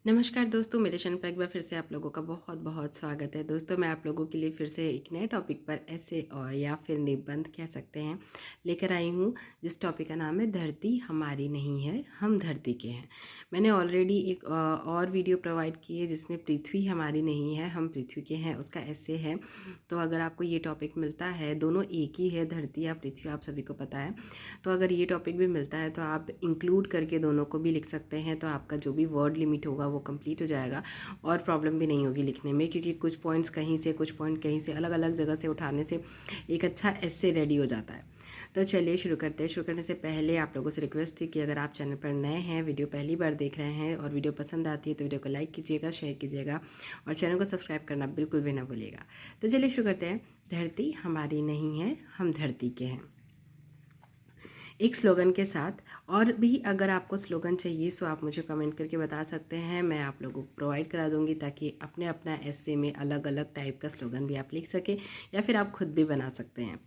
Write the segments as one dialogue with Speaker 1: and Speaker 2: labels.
Speaker 1: नमस्कार दोस्तों, मेरे चैनल पर एक बार फिर से आप लोगों का बहुत बहुत स्वागत है। दोस्तों, मैं आप लोगों के लिए फिर से एक नए टॉपिक पर ऐसे और या फिर निबंध कह सकते हैं लेकर आई हूँ, जिस टॉपिक का नाम है धरती हमारी नहीं है, हम धरती के हैं। मैंने ऑलरेडी एक और वीडियो प्रोवाइड की है जिसमें पृथ्वी हमारी नहीं है, हम पृथ्वी के हैं, उसका ऐसे है। तो अगर आपको ये टॉपिक मिलता है, दोनों एक ही है, धरती या पृथ्वी, आप सभी को पता है। तो अगर ये टॉपिक भी मिलता है तो आप इंक्लूड करके दोनों को भी लिख सकते हैं, तो आपका जो भी वर्ड लिमिट होगा वो कंप्लीट हो जाएगा और प्रॉब्लम भी नहीं होगी लिखने में, क्योंकि कुछ पॉइंट्स कहीं से कुछ पॉइंट कहीं से अलग अलग जगह से उठाने से एक अच्छा एस्से रेडी हो जाता है। तो चलिए शुरू करते हैं। शुरू करने से पहले आप लोगों से रिक्वेस्ट थी कि अगर आप चैनल पर नए हैं, वीडियो पहली बार देख रहे हैं और वीडियो पसंद आती है तो वीडियो को लाइक कीजिएगा, शेयर कीजिएगा और चैनल को सब्सक्राइब करना बिल्कुल भी ना भूलिएगा। तो चलिए शुरू करते हैं। धरती हमारी नहीं है, हम धरती के हैं, एक स्लोगन के साथ। और भी अगर आपको स्लोगन चाहिए सो आप मुझे कमेंट करके बता सकते हैं, मैं आप लोगों को प्रोवाइड करा दूंगी, ताकि अपने अपना ऐसे में अलग अलग टाइप का स्लोगन भी आप लिख सकें या फिर आप खुद भी बना सकते हैं।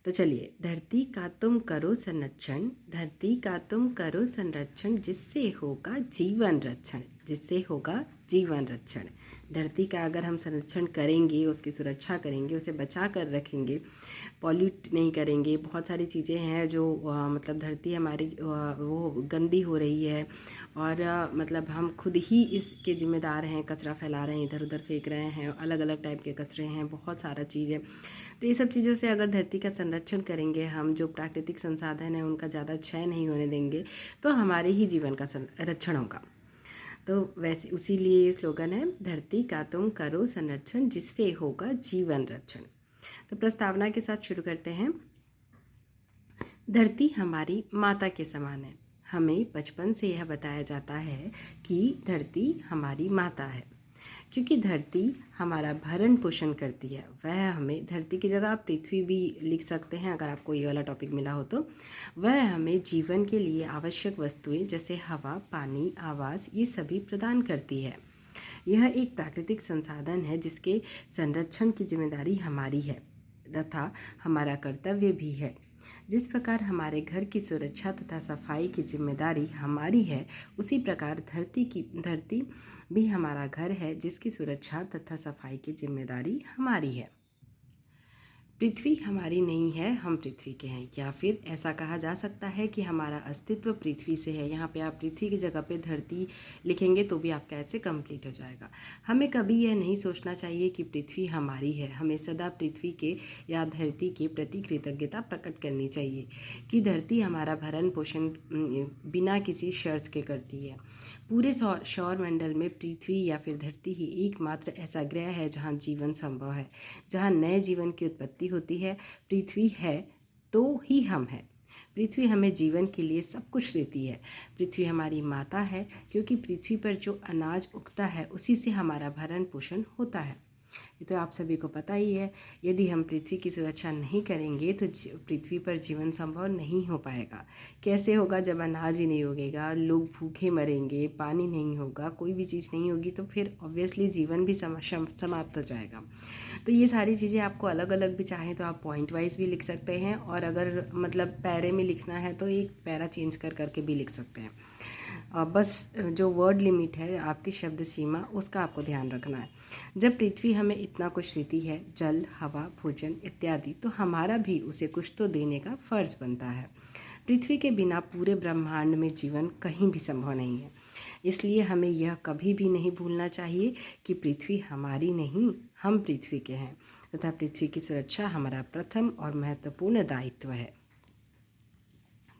Speaker 1: तो चलिए, धरती का तुम करो संरक्षण, धरती का तुम करो संरक्षण, जिससे होगा जीवन रक्षण, जिससे होगा जीवन रक्षण। धरती का अगर हम संरक्षण करेंगे, उसकी सुरक्षा करेंगे, उसे बचा कर रखेंगे, पॉल्यूट नहीं करेंगे, बहुत सारी चीज़ें हैं जो मतलब धरती हमारी वो गंदी हो रही है और मतलब हम खुद ही इसके ज़िम्मेदार हैं, कचरा फैला रहे हैं, इधर उधर फेंक रहे हैं, अलग अलग टाइप के कचरे हैं, बहुत सारा चीज़ है। तो ये सब चीज़ों से अगर धरती का संरक्षण करेंगे हम, जो प्राकृतिक संसाधन है उनका ज़्यादा क्षय नहीं होने देंगे, तो हमारे ही जीवन का संरक्षण होगा। तो वैसे उसी लिए ये स्लोगन है, धरती का तुम करो संरक्षण, जिससे होगा जीवन रक्षण। तो प्रस्तावना के साथ शुरू करते हैं। धरती हमारी माता के समान है। हमें बचपन से यह बताया जाता है कि धरती हमारी माता है, क्योंकि धरती हमारा भरण पोषण करती है। वह हमें, धरती की जगह आप पृथ्वी भी लिख सकते हैं अगर आपको ये वाला टॉपिक मिला हो तो। वह हमें जीवन के लिए आवश्यक वस्तुएं जैसे हवा, पानी, आवास, ये सभी प्रदान करती है। यह एक प्राकृतिक संसाधन है जिसके संरक्षण की जिम्मेदारी हमारी है तथा हमारा कर्तव्य भी है। जिस प्रकार हमारे घर की सुरक्षा तथा सफाई की जिम्मेदारी हमारी है, उसी प्रकार धरती भी हमारा घर है, जिसकी सुरक्षा तथा सफाई की जिम्मेदारी हमारी है। पृथ्वी हमारी नहीं है, हम पृथ्वी के हैं, या फिर ऐसा कहा जा सकता है कि हमारा अस्तित्व पृथ्वी से है। यहाँ पे आप पृथ्वी की जगह पे धरती लिखेंगे तो भी आपका ऐसे कंप्लीट हो जाएगा। हमें कभी यह नहीं सोचना चाहिए कि पृथ्वी हमारी है, हमें सदा पृथ्वी के या धरती के प्रति कृतज्ञता प्रकट करनी चाहिए कि धरती हमारा भरण पोषण बिना किसी शर्त के करती है। पूरे सौर मंडल में पृथ्वी या फिर धरती ही एकमात्र ऐसा ग्रह है जहाँ जीवन संभव है, जहाँ नए जीवन की उत्पत्ति होती है। पृथ्वी है तो ही हम हैं। पृथ्वी हमें जीवन के लिए सब कुछ देती है। पृथ्वी हमारी माता है, क्योंकि पृथ्वी पर जो अनाज उगता है उसी से हमारा भरण पोषण होता है। ये तो आप सभी को पता ही है। यदि हम पृथ्वी की सुरक्षा नहीं करेंगे तो पृथ्वी पर जीवन संभव नहीं हो पाएगा। कैसे होगा? जब अनाज ही नहीं उगेगा, लोग भूखे मरेंगे, पानी नहीं होगा, कोई भी चीज़ नहीं होगी, तो फिर ऑब्वियसली जीवन भी समाप्त हो जाएगा। तो ये सारी चीज़ें आपको अलग अलग भी चाहें तो आप पॉइंट वाइज भी लिख सकते हैं, और अगर मतलब पैरे में लिखना है तो एक पैरा चेंज कर करके भी लिख सकते हैं। बस जो वर्ड लिमिट है आपकी शब्द सीमा, उसका आपको ध्यान रखना है। जब पृथ्वी हमें इतना कुछ देती है, जल, हवा, भोजन इत्यादि, तो हमारा भी उसे कुछ तो देने का फर्ज बनता है। पृथ्वी के बिना पूरे ब्रह्मांड में जीवन कहीं भी संभव नहीं है। इसलिए हमें यह कभी भी नहीं भूलना चाहिए कि पृथ्वी हमारी नहीं, हम पृथ्वी के हैं तथा पृथ्वी की सुरक्षा हमारा प्रथम और महत्वपूर्ण दायित्व है।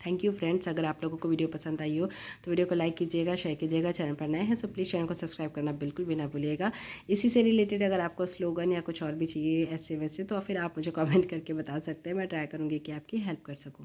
Speaker 1: Thank you friends. अगर आप लोगों को वीडियो पसंद आई हो तो वीडियो को लाइक कीजिएगा, शेयर कीजिएगा। चैनल पर नए हैं सो प्लीज़ चैनल को सब्सक्राइब करना बिल्कुल भी ना भूलिएगा। इसी से रिलेटेड अगर आपको स्लोगन या कुछ और भी चाहिए ऐसे वैसे, तो फिर आप मुझे कमेंट करके बता सकते हैं, मैं ट्राई करूँगी कि आपकी हेल्प कर सकूँ।